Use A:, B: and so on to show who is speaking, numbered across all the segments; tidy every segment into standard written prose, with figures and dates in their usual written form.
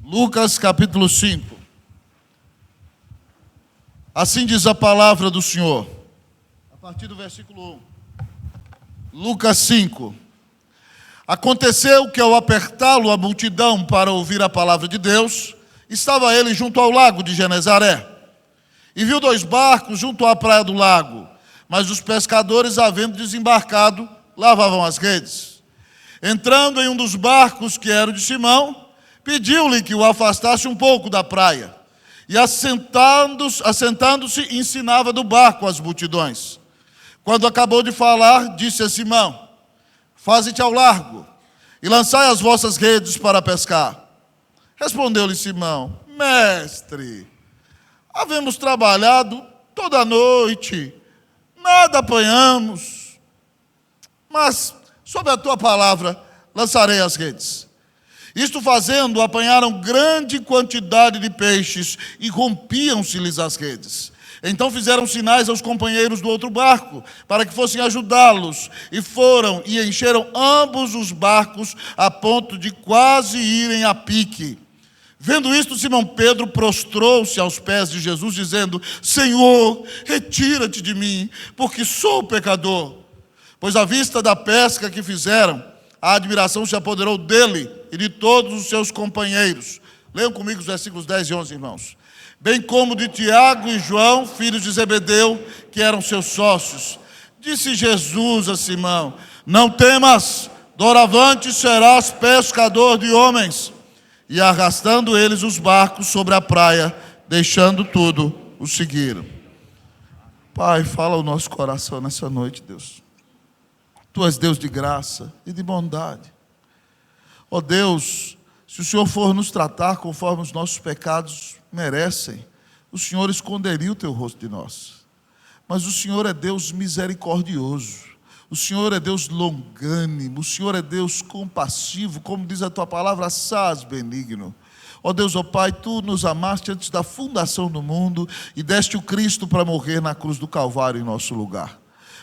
A: Lucas capítulo 5. Assim diz a palavra do Senhor, a partir do versículo 1. Lucas 5. Aconteceu que ao apertá-lo a multidão para ouvir a palavra de Deus, estava ele junto ao lago de Genezaré, e viu 2 barcos junto à praia do lago, mas os pescadores, havendo desembarcado, lavavam as redes. Entrando em um dos barcos, que era o de Simão, pediu-lhe que o afastasse um pouco da praia, e assentando-se, ensinava do barco às multidões. Quando acabou de falar, disse a Simão: faze-te ao largo, e lançai as vossas redes para pescar. Respondeu-lhe Simão: mestre, havemos trabalhado toda a noite, nada apanhamos, mas sob a tua palavra lançarei as redes. Isto fazendo, apanharam grande quantidade de peixes e rompiam-se-lhes as redes. Então fizeram sinais aos companheiros do outro barco, para que fossem ajudá-los, e foram e encheram ambos os barcos, a ponto de quase irem a pique. Vendo isto, Simão Pedro prostrou-se aos pés de Jesus, dizendo: Senhor, retira-te de mim, porque sou pecador. Pois à vista da pesca que fizeram, a admiração se apoderou dele e de todos os seus companheiros. Leiam comigo os versículos 10 e 11, irmãos. Bem como de Tiago e João, filhos de Zebedeu, que eram seus sócios. Disse Jesus a Simão: não temas, doravante serás pescador de homens. E arrastando eles os barcos sobre a praia, deixando tudo, o seguiram. Pai, fala ao nosso coração nessa noite, Deus. Tu és Deus de graça e de bondade. Ó Deus, se o Senhor for nos tratar conforme os nossos pecados merecem, o Senhor esconderia o teu rosto de nós. Mas o Senhor é Deus misericordioso, o Senhor é Deus longânimo, o Senhor é Deus compassivo, como diz a tua palavra, assaz benigno. Ó Deus, ó Pai, tu nos amaste antes da fundação do mundo e deste o Cristo para morrer na cruz do Calvário em nosso lugar.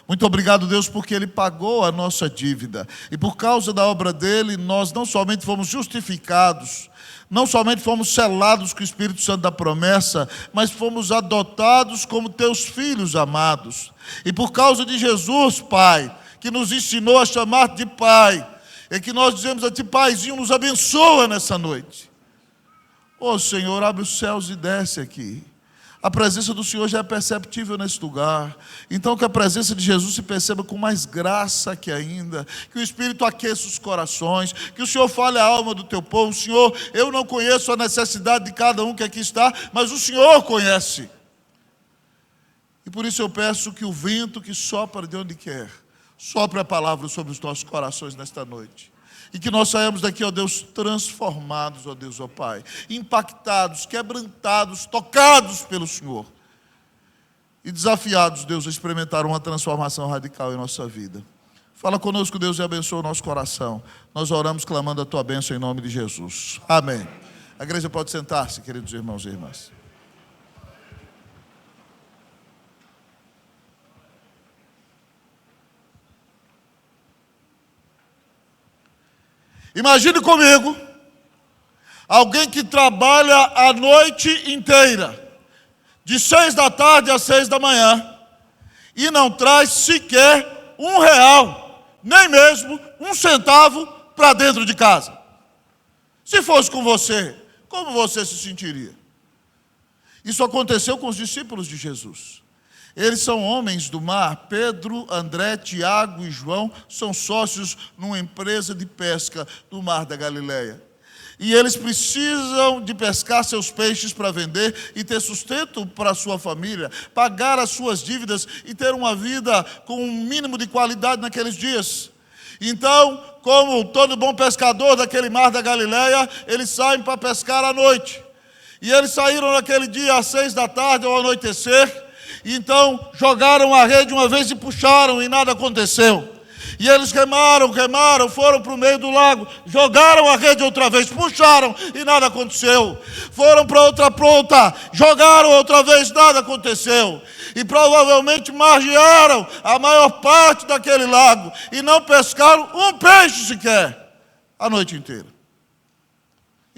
A: Muito obrigado, Deus, porque Ele pagou a nossa dívida. E por causa da obra dEle, nós não somente fomos justificados, não somente fomos selados com o Espírito Santo da promessa, mas fomos adotados como teus filhos amados. E por causa de Jesus, Pai, que nos ensinou a chamar de Pai, é que nós dizemos a Ti: Paizinho, nos abençoa nessa noite. Ó Senhor, abre os céus e desce aqui. A presença do Senhor já é perceptível nesse lugar. Então que a presença de Jesus se perceba com mais graça aqui ainda. Que o Espírito aqueça os corações. Que o Senhor fale a alma do teu povo. Senhor, eu não conheço a necessidade de cada um que aqui está, mas o Senhor conhece. E por isso eu peço que o vento que sopra de onde quer, sopre a palavra sobre os nossos corações nesta noite. E que nós saímos daqui, ó Deus, transformados, ó Deus, ó Pai, impactados, quebrantados, tocados pelo Senhor. E desafiados, Deus, a experimentar uma transformação radical em nossa vida. Fala conosco, Deus, e abençoa o nosso coração. Nós oramos clamando a tua bênção em nome de Jesus. Amém. A igreja pode sentar-se, queridos irmãos e irmãs. Imagine comigo alguém que trabalha a noite inteira, de 6 da tarde às 6 da manhã, e não traz sequer R$1, nem mesmo 1 centavo para dentro de casa. Se fosse com você, como você se sentiria? Isso aconteceu com os discípulos de Jesus. Eles são homens do mar. Pedro, André, Tiago e João são sócios numa empresa de pesca do mar da Galileia. E eles precisam de pescar seus peixes para vender e ter sustento para a sua família, pagar as suas dívidas e ter uma vida com um mínimo de qualidade naqueles dias. Então, como todo bom pescador daquele mar da Galileia, eles saem para pescar à noite. E eles saíram naquele dia às 6 da tarde ao anoitecer. Então jogaram a rede uma vez e puxaram e nada aconteceu. E eles remaram, foram para o meio do lago, jogaram a rede outra vez, puxaram e nada aconteceu. Foram para outra ponta, jogaram outra vez, nada aconteceu. E provavelmente margearam a maior parte daquele lago e não pescaram um peixe sequer a noite inteira.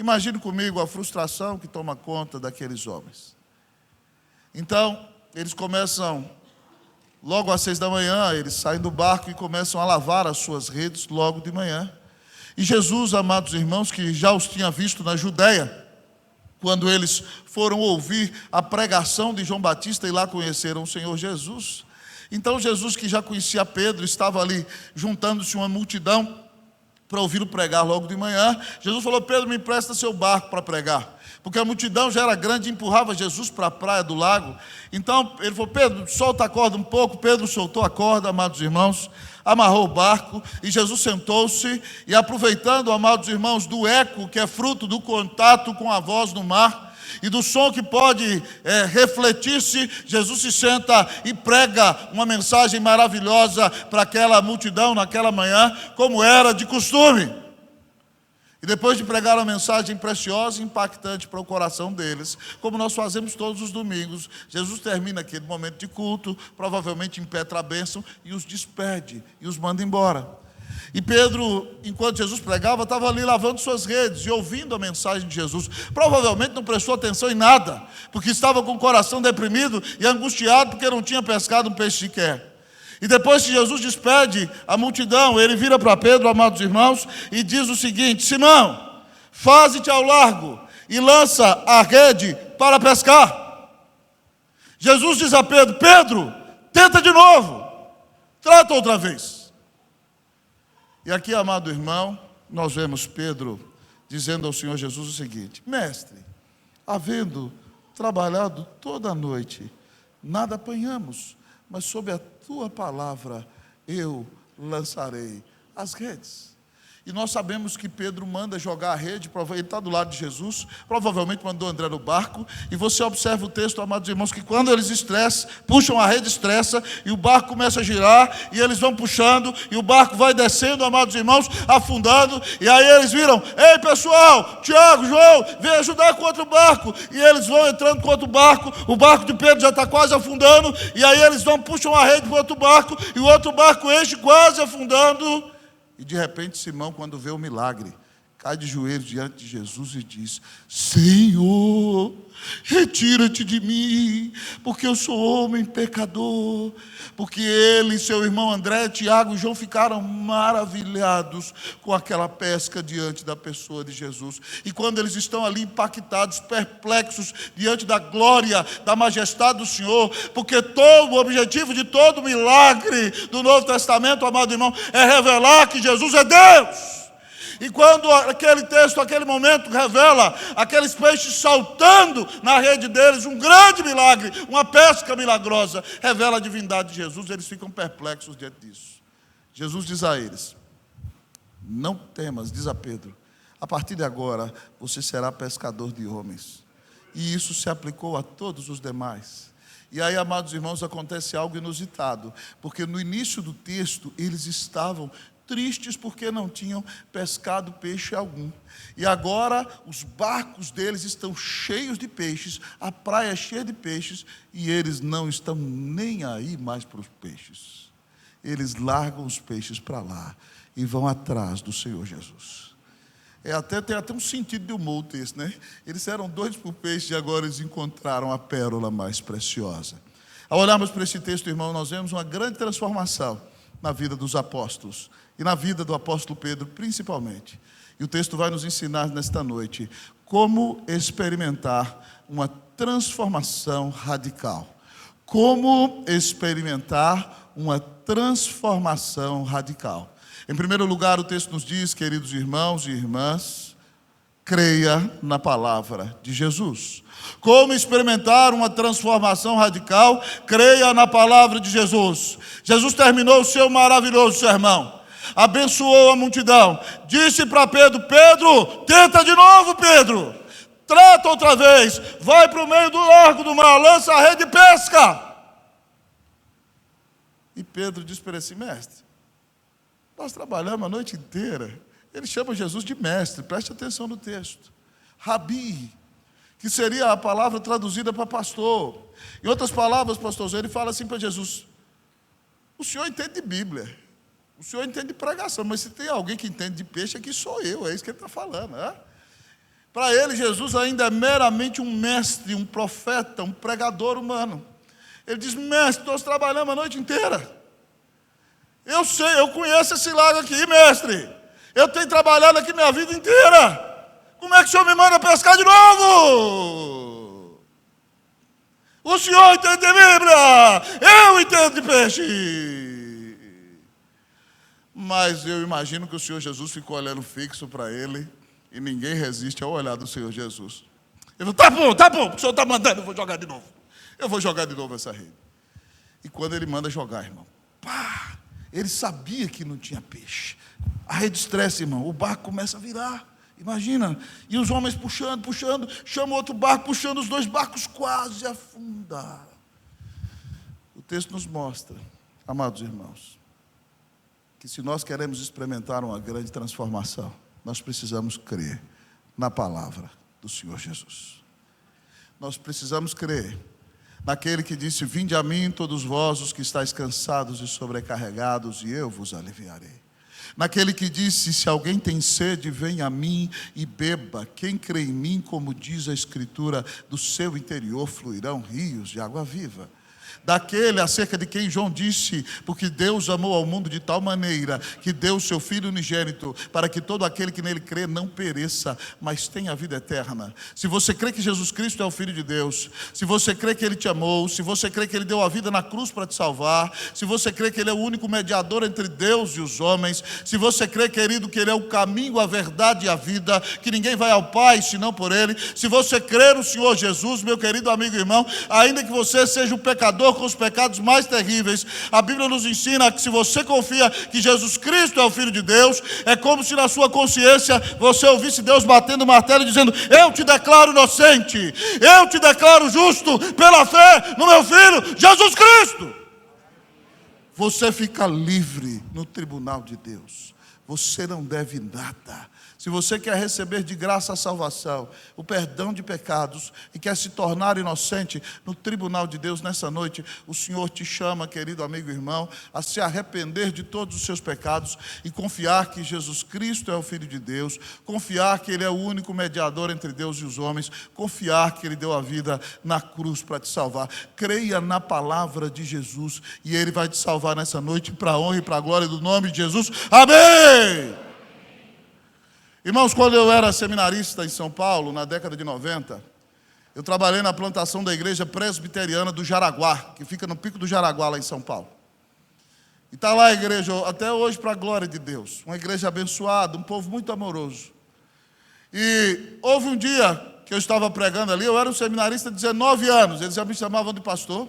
A: Imagine comigo a frustração que toma conta daqueles homens. Então, eles começam, logo às 6 da manhã, eles saem do barco e começam a lavar as suas redes logo de manhã. E Jesus, amados irmãos, que já os tinha visto na Judéia, quando eles foram ouvir a pregação de João Batista e lá conheceram o Senhor Jesus. Então Jesus, que já conhecia Pedro, estava ali juntando-se uma multidão para ouvi-lo pregar logo de manhã. Jesus falou: Pedro, me empresta seu barco para pregar. Porque a multidão já era grande e empurrava Jesus para a praia do lago. Então ele falou: Pedro, solta a corda um pouco. Pedro soltou a corda, amados irmãos, amarrou o barco e Jesus sentou-se e, aproveitando, amados irmãos, do eco que é fruto do contato com a voz no mar e do som que pode refletir-se, Jesus se senta e prega uma mensagem maravilhosa para aquela multidão naquela manhã, como era de costume. E depois de pregar uma mensagem preciosa e impactante para o coração deles, como nós fazemos todos os domingos, Jesus termina aquele momento de culto, provavelmente impetra a bênção e os despede e os manda embora. E Pedro, enquanto Jesus pregava, estava ali lavando suas redes e ouvindo a mensagem de Jesus. Provavelmente não prestou atenção em nada, porque estava com o coração deprimido e angustiado porque não tinha pescado um peixe sequer. E depois que Jesus despede a multidão, ele vira para Pedro, amados irmãos, e diz o seguinte: Simão, faze-te ao largo e lança a rede para pescar. Jesus diz a Pedro: Pedro, tenta de novo, trata outra vez. E aqui, amado irmão, nós vemos Pedro dizendo ao Senhor Jesus o seguinte: Mestre, havendo trabalhado toda a noite, nada apanhamos, mas sob a tua palavra eu lançarei as redes. E nós sabemos que Pedro manda jogar a rede, ele está do lado de Jesus, provavelmente mandou André no barco, e você observa o texto, amados irmãos, que quando eles estressam, puxam a rede, estressa, e o barco começa a girar, e eles vão puxando, e o barco vai descendo, amados irmãos, afundando, e aí eles viram: ei pessoal, Tiago, João, vem ajudar com outro barco, e eles vão entrando com outro barco, o barco de Pedro já está quase afundando, e aí eles vão, puxam a rede para o outro barco, e o outro barco enche quase afundando. E de repente Simão, quando vê o milagre, cai de joelhos diante de Jesus e diz: Senhor, retira-te de mim, porque eu sou homem pecador. Porque ele, seu irmão André, Tiago e João ficaram maravilhados com aquela pesca diante da pessoa de Jesus. E quando eles estão ali impactados, perplexos diante da glória, da majestade do Senhor, porque o objetivo de todo milagre do Novo Testamento, amado irmão, é revelar que Jesus é Deus. E quando aquele texto, aquele momento revela aqueles peixes saltando na rede deles, um grande milagre, uma pesca milagrosa, revela a divindade de Jesus, eles ficam perplexos diante disso. Jesus diz a eles: não temas, diz a Pedro, a partir de agora você será pescador de homens. E isso se aplicou a todos os demais. E aí, amados irmãos, acontece algo inusitado, porque no início do texto eles estavam tristes porque não tinham pescado peixe algum. E agora os barcos deles estão cheios de peixes, a praia é cheia de peixes, e eles não estão nem aí mais para os peixes. Eles largam os peixes para lá e vão atrás do Senhor Jesus. Tem até um sentido de humor o texto, né? Eles eram doidos por peixe e agora eles encontraram a pérola mais preciosa. Ao olharmos para esse texto, irmão, nós vemos uma grande transformação na vida dos apóstolos e na vida do apóstolo Pedro principalmente. E o texto vai nos ensinar nesta noite como experimentar uma transformação radical. Como experimentar uma transformação radical. Em primeiro lugar, o texto nos diz, queridos irmãos e irmãs, creia na palavra de Jesus. Como experimentar uma transformação radical? Creia na palavra de Jesus. Jesus terminou o seu maravilhoso sermão, abençoou a multidão, disse para Pedro: Pedro, tenta de novo, Pedro, trata outra vez, vai para o meio do largo do mar, lança a rede e pesca. E Pedro disse para esse: mestre, nós trabalhamos a noite inteira. Ele chama Jesus de mestre, preste atenção no texto. Rabi, que seria a palavra traduzida para pastor. Em outras palavras, pastor, ele fala assim para Jesus: o senhor entende de Bíblia, o senhor entende de pregação, mas se tem alguém que entende de peixe, aqui sou eu, é isso que ele está falando, né? Para ele, Jesus ainda é meramente um mestre, um profeta, um pregador humano. Ele diz: mestre, nós trabalhamos a noite inteira. Eu sei, eu conheço esse lago aqui, mestre. Eu tenho trabalhado aqui minha vida inteira. Como é que o senhor me manda pescar de novo? O senhor entende de Bíblia, eu entendo de peixe. Mas eu imagino que o Senhor Jesus ficou olhando fixo para ele, e ninguém resiste ao olhar do Senhor Jesus. Ele falou: tá bom, o senhor está mandando, eu vou jogar de novo. Eu vou jogar de novo essa rede. E quando ele manda jogar, irmão, pá, ele sabia que não tinha peixe. A rede estressa, irmão, o barco começa a virar. Imagina, e os homens puxando, chamam outro barco, puxando, os dois barcos quase afundaram. O texto nos mostra, amados irmãos, que se nós queremos experimentar uma grande transformação, nós precisamos crer na palavra do Senhor Jesus. Nós precisamos crer naquele que disse: vinde a mim todos vós os que estáis cansados e sobrecarregados, e eu vos aliviarei. Naquele que disse: se alguém tem sede, venha a mim e beba. Quem crê em mim, como diz a Escritura, do seu interior fluirão rios de água viva. Daquele acerca de quem João disse: porque Deus amou ao mundo de tal maneira que deu o seu Filho unigênito, para que todo aquele que nele crê não pereça, mas tenha a vida eterna. Se você crê que Jesus Cristo é o Filho de Deus, se você crê que Ele te amou, se você crê que Ele deu a vida na cruz para te salvar, se você crê que Ele é o único mediador entre Deus e os homens, se você crê, querido, que Ele é o caminho, a verdade e a vida, que ninguém vai ao Pai senão por Ele, se você crê no Senhor Jesus, meu querido amigo e irmão, ainda que você seja um pecador com os pecados mais terríveis, a Bíblia nos ensina que se você confia que Jesus Cristo é o Filho de Deus, é como se na sua consciência você ouvisse Deus batendo o martelo e dizendo: eu te declaro inocente, eu te declaro justo pela fé no meu Filho Jesus Cristo. Você fica livre no tribunal de Deus. Você não deve nada. Se você quer receber de graça a salvação, o perdão de pecados, e quer se tornar inocente no tribunal de Deus nessa noite, o Senhor te chama, querido amigo e irmão, a se arrepender de todos os seus pecados e confiar que Jesus Cristo é o Filho de Deus, confiar que Ele é o único mediador entre Deus e os homens, confiar que Ele deu a vida na cruz para te salvar. Creia na palavra de Jesus e Ele vai te salvar nessa noite, para a honra e para a glória do nome de Jesus. Amém! Irmãos, quando eu era seminarista em São Paulo, na década de 90, eu trabalhei na plantação da igreja presbiteriana do Jaraguá, que fica no Pico do Jaraguá, lá em São Paulo. E está lá a igreja, até hoje, para a glória de Deus. Uma igreja abençoada, um povo muito amoroso. E houve um dia que eu estava pregando ali, eu era um seminarista de 19 anos, eles já me chamavam de pastor.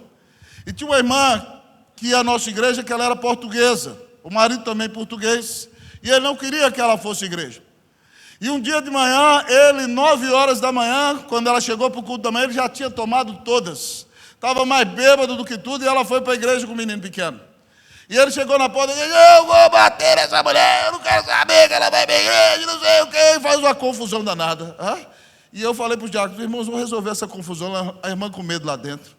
A: E tinha uma irmã que ia à nossa igreja, que ela era portuguesa, o marido também português, e ele não queria que ela fosse à igreja. E um dia de manhã, ele, 9 horas da manhã, quando ela chegou para o culto da manhã, ele já tinha tomado todas. Estava mais bêbado do que tudo, e ela foi para a igreja com o menino pequeno. E ele chegou na porta e disse: eu vou bater nessa mulher, eu não quero saber que ela vai para a igreja, não sei o quê. E faz uma confusão danada. E eu falei para os diáconos: irmãos, vamos resolver essa confusão, a irmã com medo lá dentro.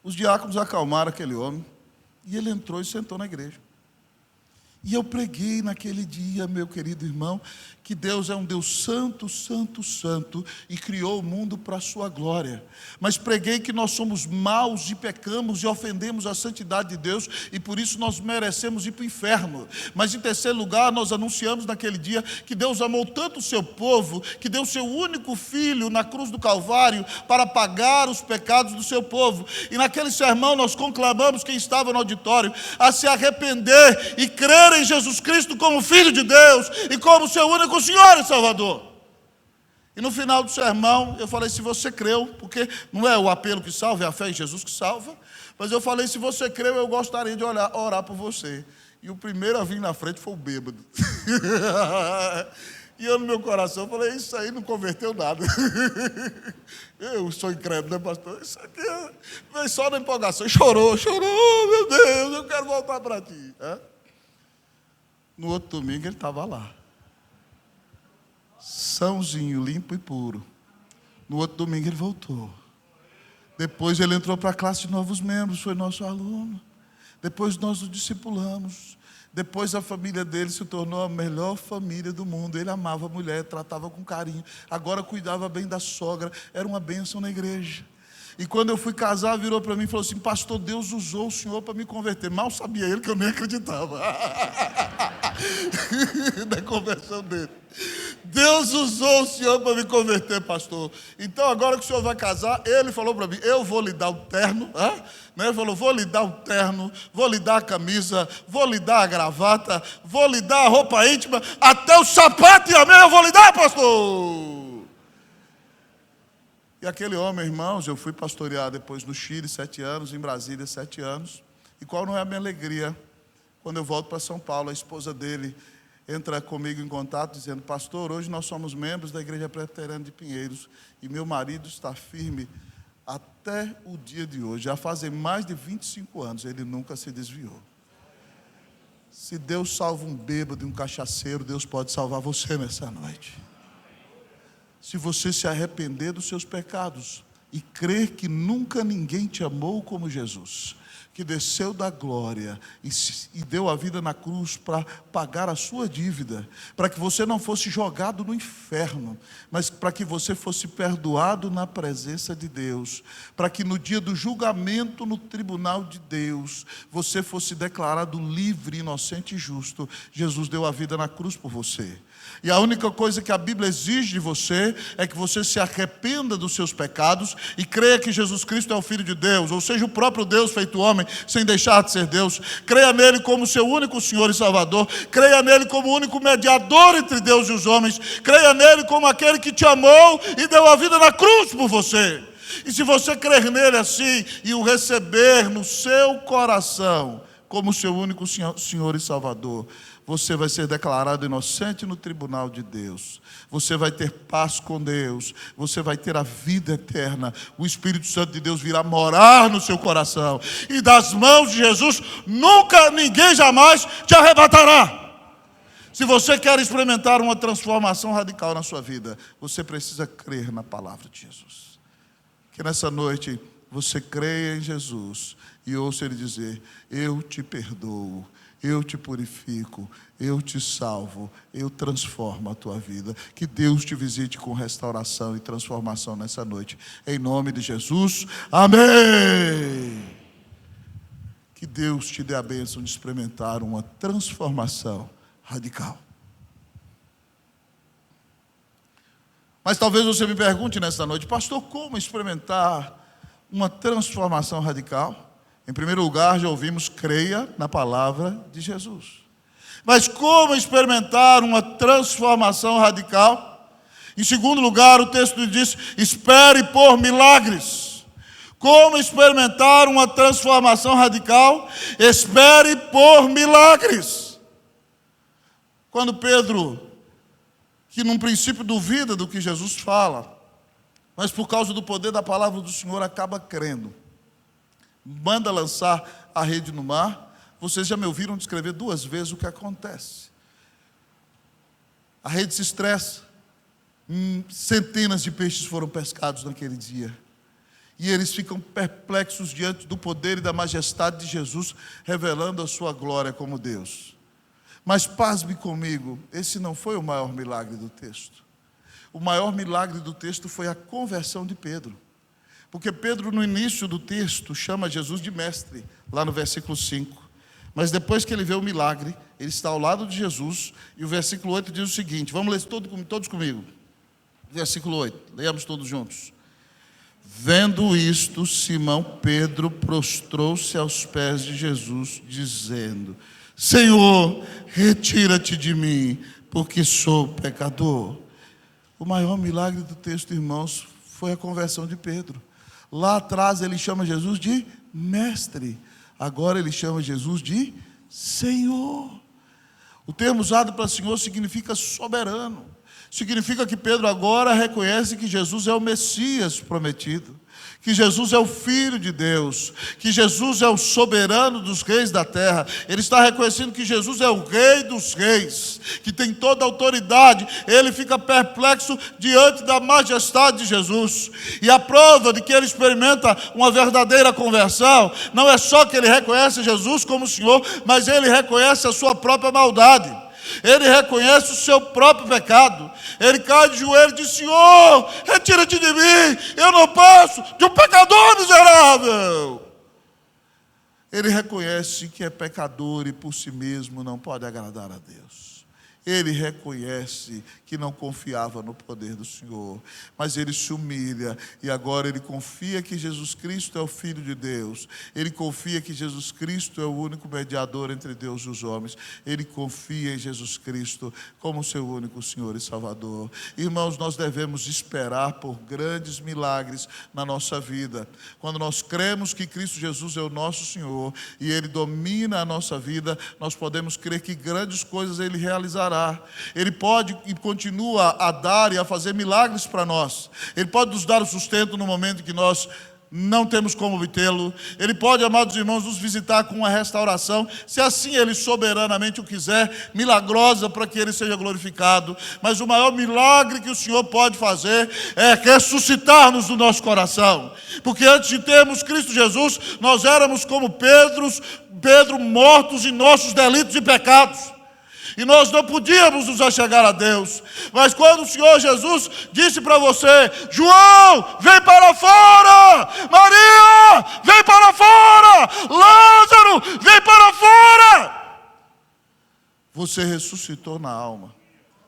A: Os diáconos acalmaram aquele homem, e ele entrou e sentou na igreja. E eu preguei naquele dia, meu querido irmão, que Deus é um Deus santo, santo, santo, e criou o mundo para a sua glória. Mas preguei que nós somos maus e pecamos e ofendemos a santidade de Deus, e por isso nós merecemos ir para o inferno. Mas em terceiro lugar, nós anunciamos naquele dia que Deus amou tanto o seu povo, que deu o seu único filho na cruz do Calvário para pagar os pecados do seu povo. E naquele sermão nós conclamamos quem estava no auditório a se arrepender e crer em Jesus Cristo como Filho de Deus e como seu único Senhor e Salvador. E no final do sermão eu falei: se você creu, porque não é o apelo que salva, é a fé em Jesus que salva, mas eu falei: se você creu, eu gostaria de orar por você. E o primeiro a vir na frente foi o bêbado. E eu no meu coração falei: isso aí não converteu nada. Eu sou incrédulo, né, pastor? Isso aqui veio só na empolgação. Chorou, meu Deus, eu quero voltar para ti. No outro domingo ele estava lá, sãozinho, limpo e puro. No outro domingo ele voltou. Depois ele entrou para a classe de novos membros, foi nosso aluno. Depois nós o discipulamos. Depois a família dele se tornou a melhor família do mundo. Ele amava a mulher, tratava com carinho. Agora cuidava bem da sogra. Era uma bênção na igreja. E quando eu fui casar, virou para mim e falou assim: pastor, Deus usou o senhor para me converter. Mal sabia ele que eu nem acreditava na conversão dele. Deus usou o senhor para me converter, pastor. Então agora que o senhor vai casar, ele falou para mim: eu vou lhe dar o terno. Ele falou: vou lhe dar o terno, vou lhe dar a camisa, vou lhe dar a gravata, vou lhe dar a roupa íntima, até o sapato e a meia eu vou lhe dar, pastor. E aquele homem, irmãos, eu fui pastorear depois no Chile 7 anos, em Brasília 7 anos. E qual não é a minha alegria quando eu volto para São Paulo? A esposa dele entra comigo em contato dizendo: pastor, hoje nós somos membros da Igreja Presbiteriana de Pinheiros e meu marido está firme até o dia de hoje. Já fazem mais de 25 anos, ele nunca se desviou. Se Deus salva um bêbado e um cachaceiro, Deus pode salvar você nessa noite. Se você se arrepender dos seus pecados e crer que nunca ninguém te amou como Jesus, que desceu da glória e deu a vida na cruz para pagar a sua dívida, para que você não fosse jogado no inferno, mas para que você fosse perdoado na presença de Deus, para que no dia do julgamento no tribunal de Deus, você fosse declarado livre, inocente e justo. Jesus deu a vida na cruz por você. E a única coisa que a Bíblia exige de você é que você se arrependa dos seus pecados e creia que Jesus Cristo é o Filho de Deus, ou seja, o próprio Deus feito homem, sem deixar de ser Deus. Creia nele como seu único Senhor e Salvador. Creia nele como o único mediador entre Deus e os homens. Creia nele como aquele que te amou e deu a vida na cruz por você. E se você crer nele assim e o receber no seu coração como seu único Senhor e Salvador, você vai ser declarado inocente no tribunal de Deus. Você vai ter paz com Deus. Você vai ter a vida eterna. O Espírito Santo de Deus virá morar no seu coração. E das mãos de Jesus, nunca, ninguém jamais te arrebatará. Se você quer experimentar uma transformação radical na sua vida, você precisa crer na palavra de Jesus. Que nessa noite você creia em Jesus e ouça Ele dizer: eu te perdoo, eu te purifico, eu te salvo, eu transformo a tua vida. Que Deus te visite com restauração e transformação nessa noite. Em nome de Jesus, amém. Que Deus te dê a bênção de experimentar uma transformação radical. Mas talvez você me pergunte nesta noite: pastor, como experimentar uma transformação radical? Em primeiro lugar, já ouvimos: creia na palavra de Jesus. Mas como experimentar uma transformação radical? Em segundo lugar, o texto diz: espere por milagres. Como experimentar uma transformação radical? Espere por milagres. Quando Pedro, que num princípio duvida do que Jesus fala, mas por causa do poder da palavra do Senhor acaba crendo, manda lançar a rede no mar. Vocês já me ouviram descrever 2 vezes o que acontece. A rede se estressa. Centenas de peixes foram pescados naquele dia. E eles ficam perplexos diante do poder e da majestade de Jesus, revelando a sua glória como Deus. Mas pasme comigo, esse não foi o maior milagre do texto. O maior milagre do texto foi a conversão de Pedro. Porque Pedro, no início do texto, chama Jesus de mestre, lá no versículo 5. Mas depois que ele vê o milagre, ele está ao lado de Jesus, e o versículo 8 diz o seguinte: vamos ler todos comigo. Versículo 8, leiamos todos juntos. Vendo isto, Simão Pedro prostrou-se aos pés de Jesus, dizendo: Senhor, retira-te de mim, porque sou pecador. O maior milagre do texto, irmãos, foi a conversão de Pedro. Lá atrás ele chama Jesus de mestre. Agora ele chama Jesus de Senhor. O termo usado para Senhor significa soberano. Significa que Pedro agora reconhece que Jesus é o Messias prometido. que Jesus é o Filho de Deus, que Jesus é o soberano dos reis da terra. Ele está reconhecendo que Jesus é o Rei dos reis, que tem toda a autoridade. Ele fica perplexo diante da majestade de Jesus. E a prova de que ele experimenta uma verdadeira conversão não é só que ele reconhece Jesus como Senhor, mas ele reconhece a sua própria maldade. Ele reconhece o seu próprio pecado. Ele cai de joelho e diz: Senhor, retira-te de mim, eu não passo de um pecador miserável. Ele reconhece que é pecador e por si mesmo não pode agradar a Deus. Ele reconhece que não confiava no poder do Senhor, mas ele se humilha e agora ele confia que Jesus Cristo é o Filho de Deus. Ele confia que Jesus Cristo é o único mediador entre Deus e os homens. Ele confia em Jesus Cristo como seu único Senhor e Salvador. Irmãos, nós devemos esperar por grandes milagres na nossa vida. Quando nós cremos que Cristo Jesus é o nosso Senhor e Ele domina a nossa vida, nós podemos crer que grandes coisas Ele realizará. Ele pode e continua a dar e a fazer milagres para nós. Ele pode nos dar o sustento no momento em que nós não temos como obtê-lo. Ele pode, amados irmãos, nos visitar com uma restauração, se assim Ele soberanamente o quiser, milagrosa, para que Ele seja glorificado. Mas o maior milagre que o Senhor pode fazer é ressuscitar-nos do nosso coração. Porque antes de termos Cristo Jesus, nós éramos como Pedro mortos em nossos delitos e pecados. E nós não podíamos nos achegar a Deus. Mas quando o Senhor Jesus disse para você: João, vem para fora! Maria, vem para fora! Lázaro, vem para fora! Você ressuscitou na alma.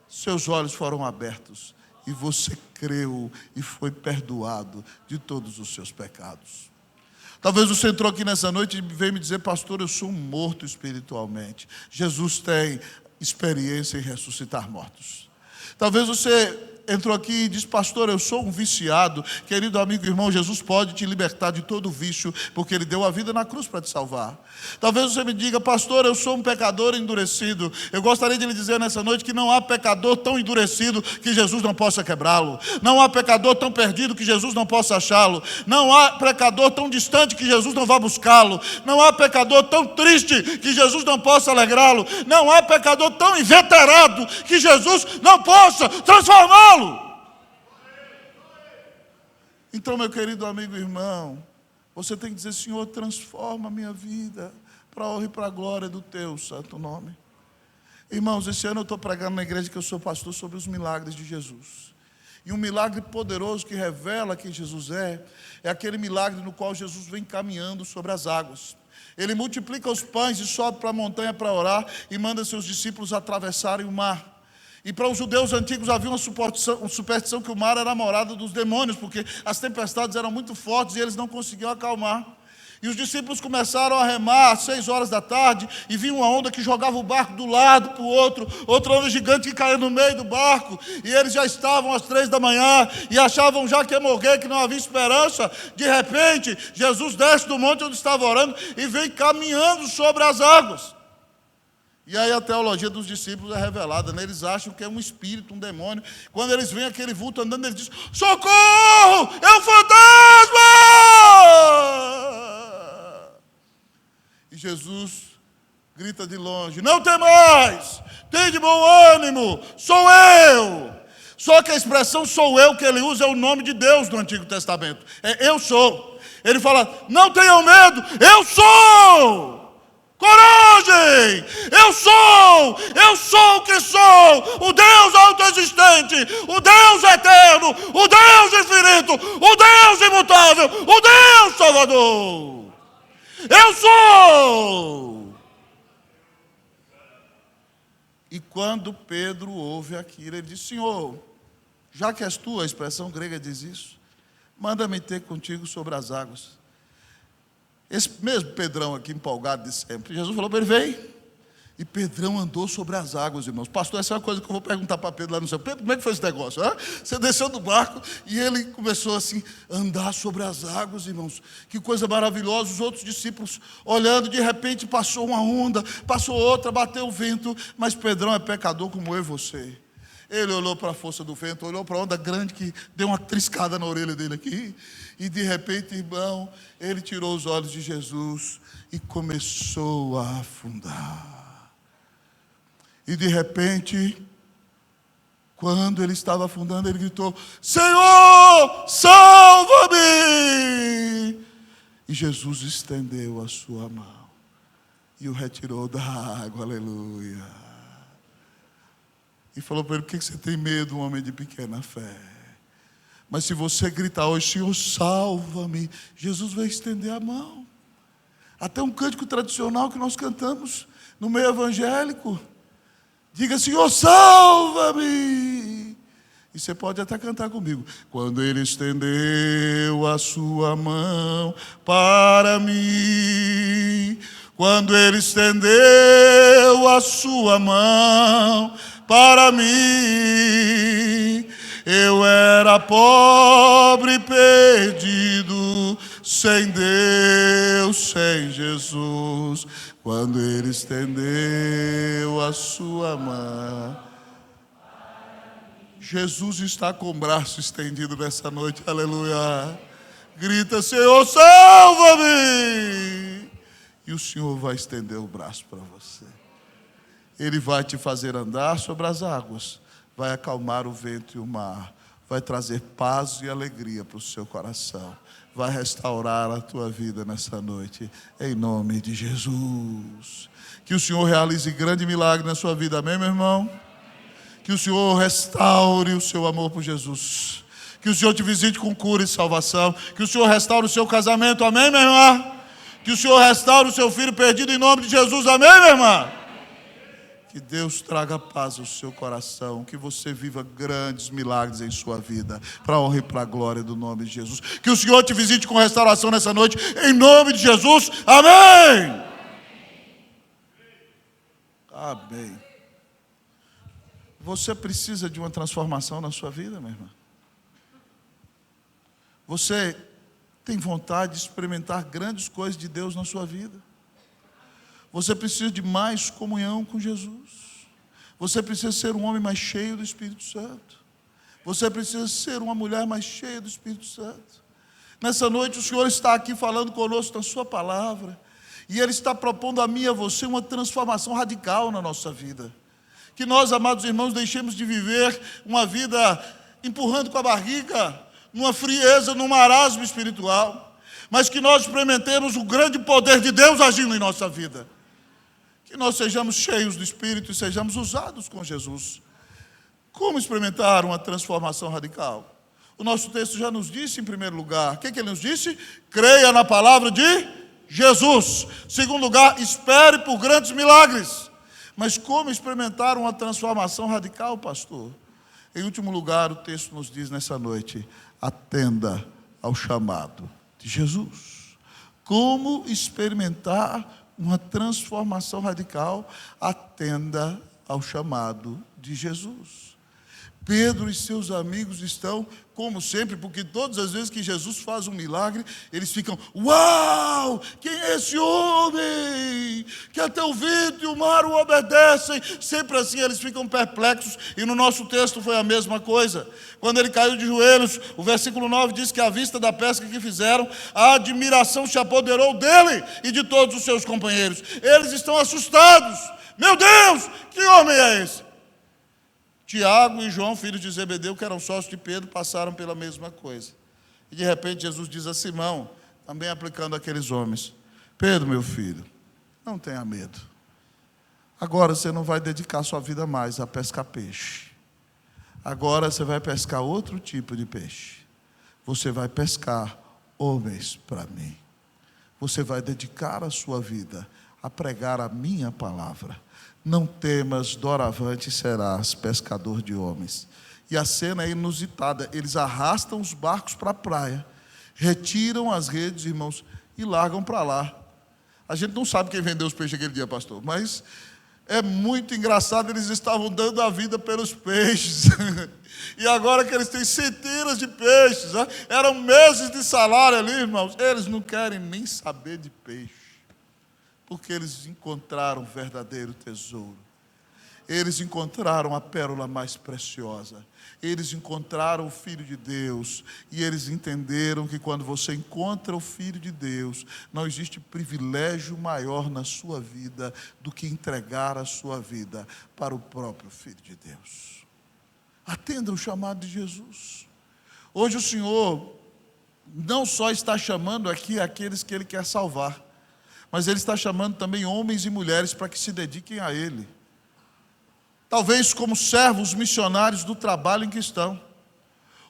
A: Seus olhos foram abertos. E você creu e foi perdoado de todos os seus pecados. Talvez você entrou aqui nessa noite e veio me dizer: pastor, eu sou um morto espiritualmente. Jesus tem experiência em ressuscitar mortos. Talvez você entrou aqui e disse: pastor, eu sou um viciado. Querido amigo e irmão, Jesus pode te libertar de todo vício, porque Ele deu a vida na cruz para te salvar. Talvez você me diga: pastor, eu sou um pecador endurecido. Eu gostaria de lhe dizer nessa noite que não há pecador tão endurecido que Jesus não possa quebrá-lo. Não há pecador tão perdido que Jesus não possa achá-lo. Não há pecador tão distante que Jesus não vá buscá-lo. Não há pecador tão triste que Jesus não possa alegrá-lo. Não há pecador tão inveterado que Jesus não possa transformá-lo. Então, meu querido amigo e irmão, você tem que dizer: Senhor, transforma a minha vida para a honra e para a glória do Teu santo nome. Irmãos, esse ano eu estou pregando na igreja que eu sou pastor sobre os milagres de Jesus. E um milagre poderoso que revela quem Jesus é aquele milagre no qual Jesus vem caminhando sobre as águas. Ele multiplica os pães e sobe para a montanha para orar e manda seus discípulos atravessarem o mar. E para os judeus antigos havia uma superstição que o mar era a morada dos demônios, porque as tempestades eram muito fortes e eles não conseguiam acalmar. E os discípulos começaram a remar às 6 horas da tarde, e vinha uma onda que jogava o barco do lado para o outro, outra onda gigante que caía no meio do barco, e eles já estavam às 3 da manhã, e achavam já que ia morrer, que não havia esperança. De repente, Jesus desce do monte onde estava orando, e vem caminhando sobre as águas. E aí a teologia dos discípulos é revelada, né? Eles acham que é um espírito, um demônio. Quando eles veem aquele vulto andando, eles dizem: socorro, é um fantasma! E Jesus grita de longe: não temais, tem de bom ânimo, sou eu. Só que a expressão sou eu que ele usa é o nome de Deus no Antigo Testamento. É eu sou. Ele fala: não tenham medo, eu sou. Coragem! Eu sou o que sou, o Deus autoexistente, o Deus eterno, o Deus infinito, o Deus imutável, o Deus Salvador. Eu sou! E quando Pedro ouve aquilo, ele diz: Senhor, já que és tu, a expressão grega diz isso, manda-me ter contigo sobre as águas. Esse mesmo Pedrão aqui, empolgado de sempre, Jesus falou para ele: vem. E Pedrão andou sobre as águas, irmãos. Pastor, essa é uma coisa que eu vou perguntar para Pedro lá no céu. Pedro, como é que foi esse negócio? Você desceu do barco e ele começou assim, a andar sobre as águas, irmãos. Que coisa maravilhosa. Os outros discípulos olhando, de repente passou uma onda, passou outra, bateu o vento. Mas Pedrão é pecador como eu e você. Ele olhou para a força do vento, olhou para a onda grande que deu uma triscada na orelha dele aqui. E de repente, irmão, ele tirou os olhos de Jesus e começou a afundar. E de repente, quando ele estava afundando, ele gritou: Senhor, salva-me! E Jesus estendeu a sua mão e o retirou da água, aleluia. E falou para ele: por que você tem medo, um homem de pequena fé? Mas se você gritar hoje: Senhor, salva-me, Jesus vai estender a mão. Até um cântico tradicional que nós cantamos no meio evangélico. Diga: Senhor, salva-me. E você pode até cantar comigo. Quando ele estendeu a sua mão para mim, quando ele estendeu a sua mão para mim, eu era pobre e perdido, sem Deus, sem Jesus. Quando ele estendeu a sua mão, Jesus está com o braço estendido nessa noite, aleluia. Grita: Senhor, salva-me! E o Senhor vai estender o braço para você. Ele vai te fazer andar sobre as águas, vai acalmar o vento e o mar, vai trazer paz e alegria para o seu coração, vai restaurar a tua vida nessa noite, em nome de Jesus. Que o Senhor realize grande milagre na sua vida, amém, meu irmão? Que o Senhor restaure o seu amor por Jesus, que o Senhor te visite com cura e salvação, que o Senhor restaure o seu casamento, amém, minha irmã? Que o Senhor restaure o seu filho perdido em nome de Jesus, amém, minha irmã? Que Deus traga paz ao seu coração, que você viva grandes milagres em sua vida, para a honra e para a glória do nome de Jesus. Que o Senhor te visite com restauração nessa noite, em nome de Jesus, amém! Amém. Você precisa de uma transformação na sua vida, minha irmã? Você tem vontade de experimentar grandes coisas de Deus na sua vida? Você precisa de mais comunhão com Jesus. Você precisa ser um homem mais cheio do Espírito Santo. Você precisa ser uma mulher mais cheia do Espírito Santo. Nessa noite o Senhor está aqui falando conosco na sua palavra. E Ele está propondo a mim e a você uma transformação radical na nossa vida. Que nós, amados irmãos, deixemos de viver uma vida empurrando com a barriga, numa frieza, num marasmo espiritual. Mas que nós experimentemos o grande poder de Deus agindo em nossa vida. Que nós sejamos cheios do Espírito e sejamos usados com Jesus. Como experimentar uma transformação radical? O nosso texto já nos disse, em primeiro lugar, o que ele nos disse? Creia na palavra de Jesus. Segundo lugar, espere por grandes milagres. Mas como experimentar uma transformação radical, pastor? Em último lugar, o texto nos diz nessa noite: atenda ao chamado de Jesus. Como experimentar uma transformação radical? Atenda ao chamado de Jesus. Pedro e seus amigos estão, como sempre, porque todas as vezes que Jesus faz um milagre, eles ficam: uau, quem é esse homem? Que até o vento e o mar o obedecem. Sempre assim eles ficam perplexos. E no nosso texto foi a mesma coisa. Quando ele caiu de joelhos, o versículo 9 diz que à vista da pesca que fizeram, a admiração se apoderou dele e de todos os seus companheiros. Eles estão assustados. Meu Deus, que homem é esse? Tiago e João, filhos de Zebedeu, que eram sócios de Pedro, passaram pela mesma coisa. E de repente Jesus diz a Simão, também aplicando àqueles homens: Pedro, meu filho, não tenha medo. Agora você não vai dedicar sua vida mais a pescar peixe. Agora você vai pescar outro tipo de peixe. Você vai pescar homens para mim. Você vai dedicar a sua vida a pregar a minha palavra. Não temas, doravante serás pescador de homens. E a cena é inusitada. Eles arrastam os barcos para a praia, retiram as redes, irmãos, e largam para lá. A gente não sabe quem vendeu os peixes aquele dia, pastor, mas é muito engraçado. Eles estavam dando a vida pelos peixes. E agora que eles têm centenas de peixes, eram meses de salário ali, irmãos, eles não querem nem saber de peixe, porque eles encontraram um verdadeiro tesouro. eles encontraram a pérola mais preciosa. Eles encontraram o Filho de Deus, e eles entenderam que quando você encontra o Filho de Deus, não existe privilégio maior na sua vida do que entregar a sua vida para o próprio Filho de Deus. Atenda o chamado de Jesus. Hoje o Senhor não só está chamando aqui aqueles que Ele quer salvar, mas Ele está chamando também homens e mulheres para que se dediquem a Ele. Talvez como servos missionários do trabalho em que estão.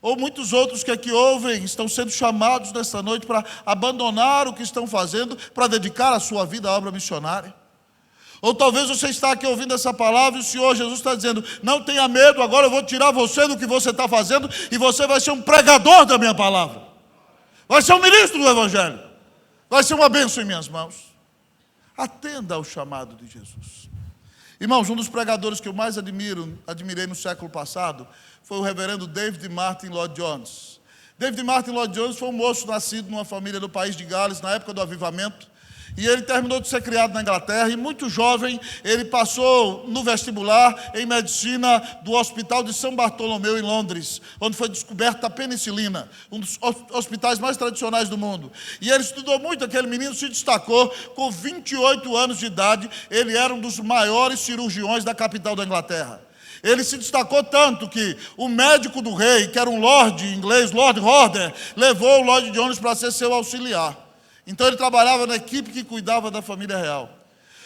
A: Ou muitos outros que aqui ouvem, estão sendo chamados nesta noite para abandonar o que estão fazendo, para dedicar a sua vida à obra missionária. Ou talvez você está aqui ouvindo essa palavra e o Senhor Jesus está dizendo: não tenha medo, agora eu vou tirar você do que você está fazendo e você vai ser um pregador da minha palavra. Vai ser um ministro do Evangelho. Vai ser uma bênção em minhas mãos. Atenda ao chamado de Jesus. Irmãos, um dos pregadores que eu mais admirei no século passado, foi o reverendo David Martin Lloyd Jones. David Martin Lloyd Jones foi um moço nascido numa família do país de Gales, na época do avivamento, e ele terminou de ser criado na Inglaterra, e muito jovem, ele passou no vestibular em medicina do Hospital de São Bartolomeu, em Londres, onde foi descoberta a penicilina, um dos hospitais mais tradicionais do mundo. E ele estudou muito, aquele menino se destacou, com 28 anos de idade, ele era um dos maiores cirurgiões da capital da Inglaterra. Ele se destacou tanto que o médico do rei, que era um lord inglês, Lord Horder, levou o Lloyd Jones para ser seu auxiliar. Então ele trabalhava na equipe que cuidava da família real.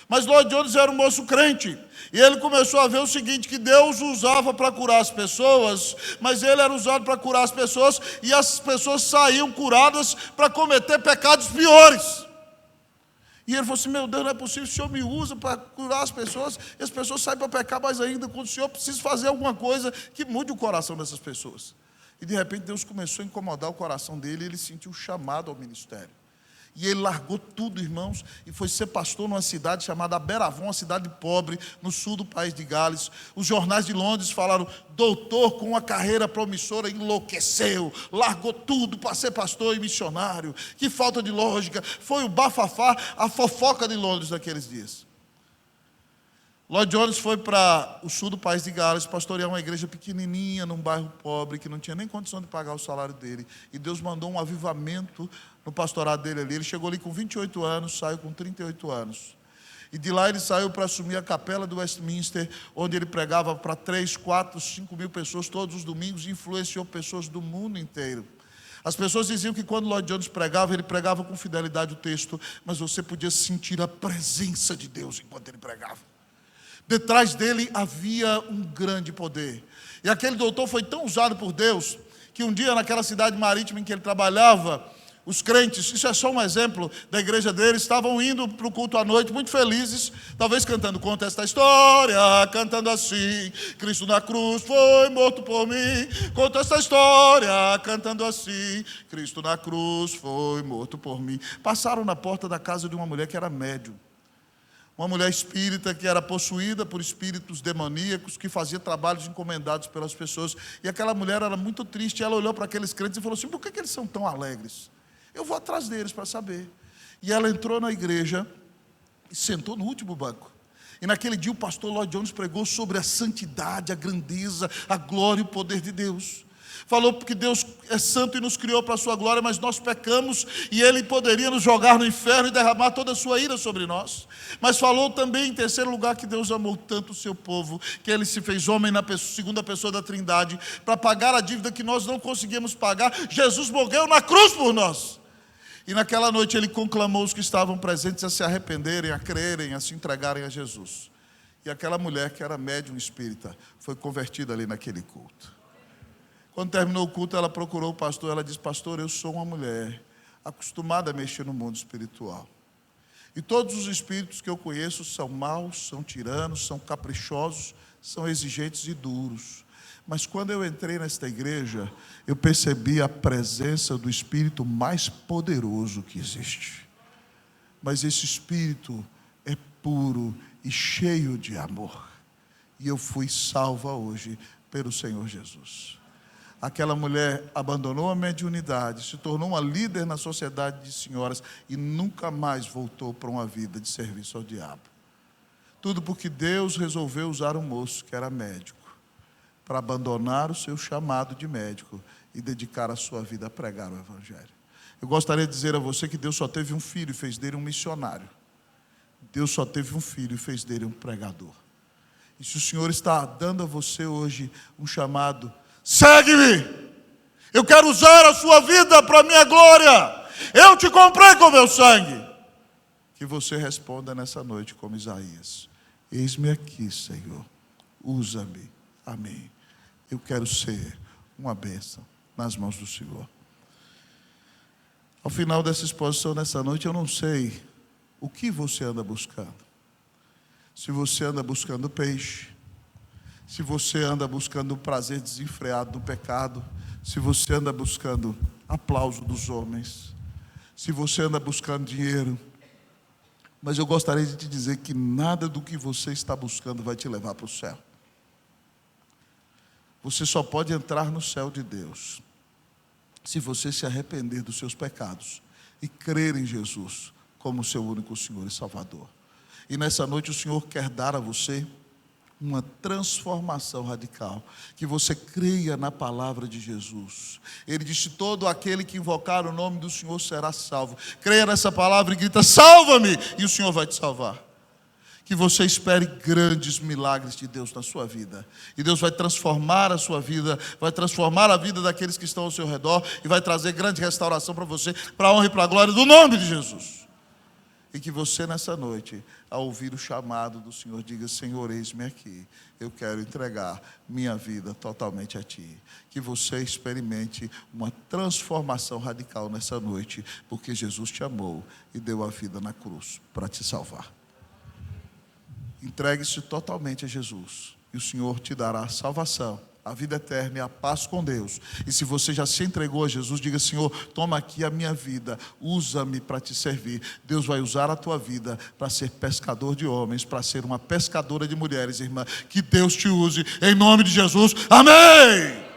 A: Mas Lloyd Jones era um moço crente, e ele começou a ver o seguinte, que Deus o usava para curar as pessoas, mas ele era usado para curar as pessoas, e as pessoas saíam curadas para cometer pecados piores. E ele falou assim: meu Deus, não é possível, o Senhor me usa para curar as pessoas, e as pessoas saem para pecar mais ainda, quando o Senhor precisa fazer alguma coisa que mude o coração dessas pessoas. E de repente Deus começou a incomodar o coração dele, e ele sentiu chamado ao ministério. E ele largou tudo, irmãos, e foi ser pastor numa cidade chamada Beravon, uma cidade pobre, no sul do país de Gales. Os jornais de Londres falaram: doutor com uma carreira promissora enlouqueceu, largou tudo para ser pastor e missionário. Que falta de lógica. Foi o bafafá, a fofoca de Londres naqueles dias. Lloyd Jones foi para o sul do país de Gales pastorear uma igreja pequenininha, num bairro pobre, que não tinha nem condição de pagar o salário dele. E Deus mandou um avivamento no pastorado dele ali. Ele chegou ali com 28 anos, saiu com 38 anos. E de lá ele saiu para assumir a capela do Westminster, onde ele pregava para 3, 4, 5 mil pessoas todos os domingos, e influenciou pessoas do mundo inteiro. As pessoas diziam que quando Lloyd Jones pregava, ele pregava com fidelidade o texto, mas você podia sentir a presença de Deus enquanto ele pregava. Detrás dele havia um grande poder. E aquele doutor foi tão usado por Deus, que um dia naquela cidade marítima em que ele trabalhava, os crentes, isso é só um exemplo da igreja dele, estavam indo para o culto à noite muito felizes, talvez cantando: conta esta história, cantando assim: Cristo na cruz foi morto por mim. Conta esta história, cantando assim: Cristo na cruz foi morto por mim. Passaram na porta da casa de uma mulher que era médium. Uma mulher espírita que era possuída por espíritos demoníacos, que fazia trabalhos encomendados pelas pessoas. E aquela mulher era muito triste. Ela olhou para aqueles crentes e falou assim: por que eles são tão alegres? Eu vou atrás deles para saber. E ela entrou na igreja e sentou no último banco. E naquele dia o pastor Lloyd Jones pregou sobre a santidade, a grandeza, a glória e o poder de Deus. Falou porque Deus é santo e nos criou para a sua glória, mas nós pecamos e Ele poderia nos jogar no inferno e derramar toda a sua ira sobre nós. Mas falou também, em terceiro lugar, que Deus amou tanto o seu povo, que Ele se fez homem na segunda pessoa da Trindade, para pagar a dívida que nós não conseguíamos pagar. Jesus morreu na cruz por nós. E naquela noite Ele conclamou os que estavam presentes a se arrependerem, a crerem, a se entregarem a Jesus. E aquela mulher, que era médium espírita, foi convertida ali naquele culto. Quando terminou o culto, ela procurou o pastor. Ela disse: pastor, eu sou uma mulher acostumada a mexer no mundo espiritual, e todos os espíritos que eu conheço são maus, são tiranos, são caprichosos, são exigentes e duros. Mas quando eu entrei nesta igreja, eu percebi a presença do espírito mais poderoso que existe. Mas esse espírito é puro e cheio de amor, e eu fui salva hoje pelo Senhor Jesus. Aquela mulher abandonou a mediunidade, se tornou uma líder na sociedade de senhoras e nunca mais voltou para uma vida de serviço ao diabo. Tudo porque Deus resolveu usar um moço que era médico para abandonar o seu chamado de médico e dedicar a sua vida a pregar o Evangelho. Eu gostaria de dizer a você que Deus só teve um filho e fez dele um missionário. Deus só teve um filho e fez dele um pregador. E se o Senhor está dando a você hoje um chamado, segue-me! Eu quero usar a sua vida para a minha glória. Eu te comprei com meu sangue. Que você responda nessa noite como Isaías: eis-me aqui, Senhor, usa-me a mim. Eu quero ser uma bênção nas mãos do Senhor. Ao final dessa exposição nessa noite, eu não sei o que você anda buscando. Se você anda buscando peixe, se você anda buscando o prazer desenfreado do pecado, se você anda buscando aplauso dos homens, se você anda buscando dinheiro, mas eu gostaria de te dizer que nada do que você está buscando vai te levar para o céu. Você só pode entrar no céu de Deus se você se arrepender dos seus pecados e crer em Jesus como seu único Senhor e Salvador. E nessa noite o Senhor quer dar a você uma transformação radical, que você creia na palavra de Jesus. Ele disse: todo aquele que invocar o nome do Senhor será salvo. Creia nessa palavra e grita: salva-me! E o Senhor vai te salvar. Que você espere grandes milagres de Deus na sua vida. E Deus vai transformar a sua vida, vai transformar a vida daqueles que estão ao seu redor e vai trazer grande restauração para você, para a honra e para a glória do nome de Jesus. E que você nessa noite, ao ouvir o chamado do Senhor, diga: Senhor, eis-me aqui, eu quero entregar minha vida totalmente a Ti. Que você experimente uma transformação radical nessa noite, porque Jesus te amou e deu a vida na cruz para te salvar. Entregue-se totalmente a Jesus e o Senhor te dará a salvação, a vida eterna e a paz com Deus. E se você já se entregou a Jesus, diga: Senhor, toma aqui a minha vida, usa-me para te servir. Deus vai usar a tua vida para ser pescador de homens, para ser uma pescadora de mulheres, irmã. Que Deus te use, em nome de Jesus, amém!